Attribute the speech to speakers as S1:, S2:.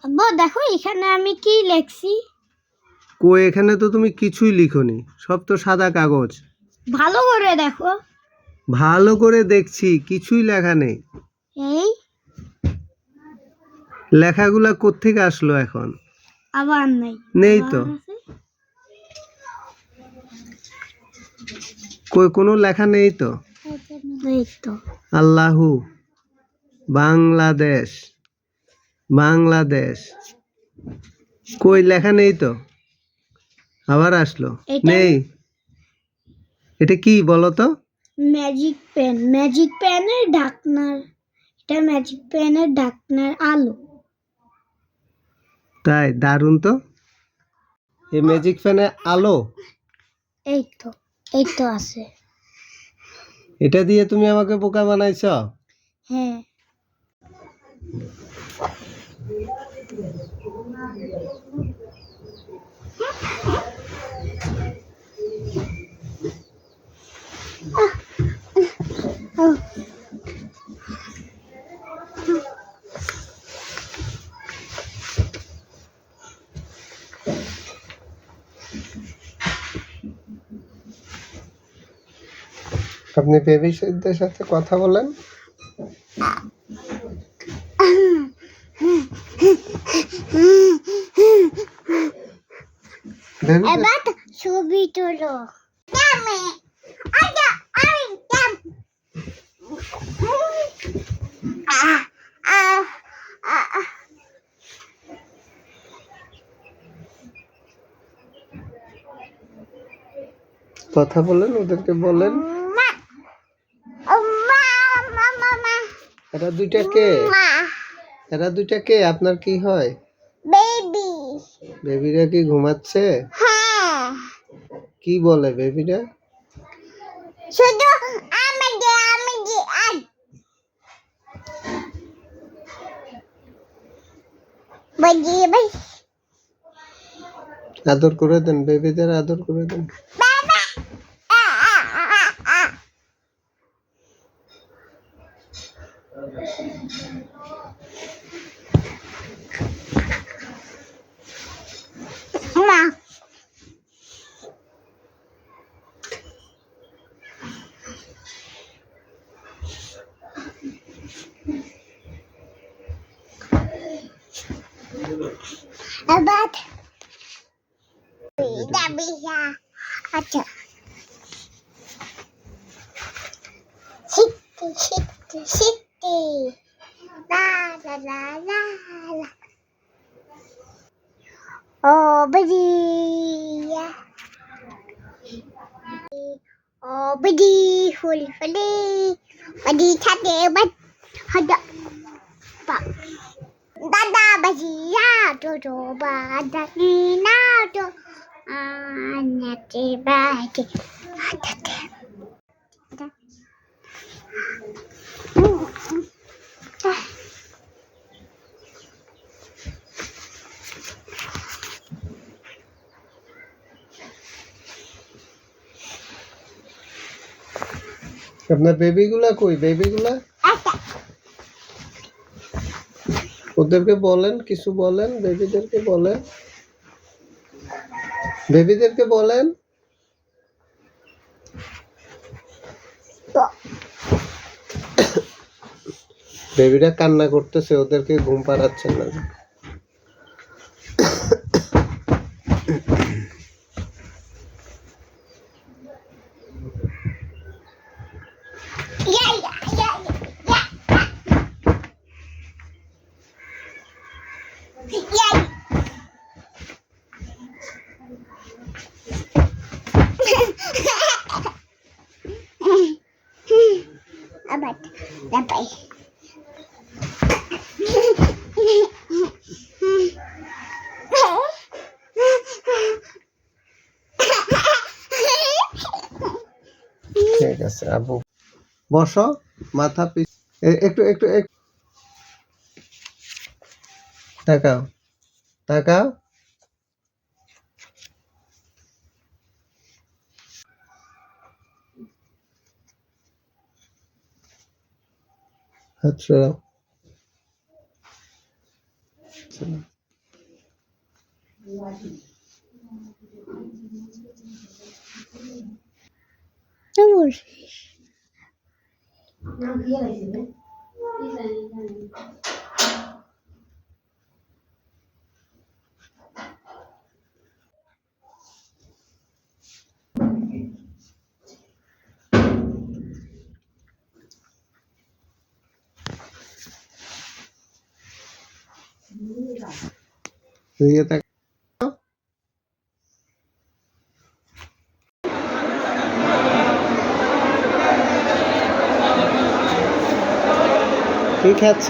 S1: আব্বু দেখো এখানে আমি কি লিখছি।
S2: কই এখানে তো তুমি কিছুই লিখোনি, সব তো সাদা কাগজ।
S1: ভালো করে দেখো।
S2: ভালো করে দেখছি, কিছুই লেখা নেই।
S1: এই
S2: লেখাগুলা কোত্থেকে আসলো এখন?
S1: আবার নেই।
S2: নেই তো। কই কোনো লেখা নেই তো।
S1: এই তো
S2: আল্লাহু বাংলাদেশ, বাংলাদেশ, কই লেখা নেই তো। আবার আসলো,
S1: এটা
S2: নেই। এটা কি বলো তো?
S1: ম্যাজিক পেন, ম্যাজিক পেনের ঢাকনার, এটা ম্যাজিক পেনের ঢাকনার আলো।
S2: তাই দারুণ তো। এই ম্যাজিক ফ্যানে আলো,
S1: এই তো, এই তো আছে।
S2: এটা দিয়ে তুমি আমাকে বোকা বানাইছ।
S1: হ্যাঁ
S2: আপনি বেবিদের সাথে কথা বলেন।
S1: এবার ছবি তোলো।
S2: কথা বলেন, ওদেরকে বলেন। এরা দুইটা কে? এরা দুইটা কে? আপনার কি হয়?
S1: বেবি।
S2: বেবিরা কি ঘুমাচ্ছে?
S1: হ্যাঁ
S2: কি বলে বেবিরা?
S1: শুধু আমি বাজি বাই।
S2: আদর করে দেন, বেবিদের আদর করে দেন।
S1: মা এবার bisa. Aja. Siti. La la la la la. Oh, bedi ya. Oh, bedi huli huli. Bedi cade bed. Ada. Pak. Dada bedi ya. Dodo bada ni na do. Nati badi.
S2: আপনার বেবিগুলা কই? বেবিগুলা ওদেরকে বলেন, কিছু বলেন, বেবিদেরকে বলেন, বেবিদেরকে বলেন। বেবিরা কান্না করতেছে, ওদেরকে ঘুম পাড়াচ্ছেন না।
S1: Abad, dapat.
S2: ঠিক আছে আপু, বসো, মাথা একটু একটু তাকাও, তাকাও। হাত সরাও।
S1: কেমন?
S2: এদিকে তাকাও। কি খাচ্ছ?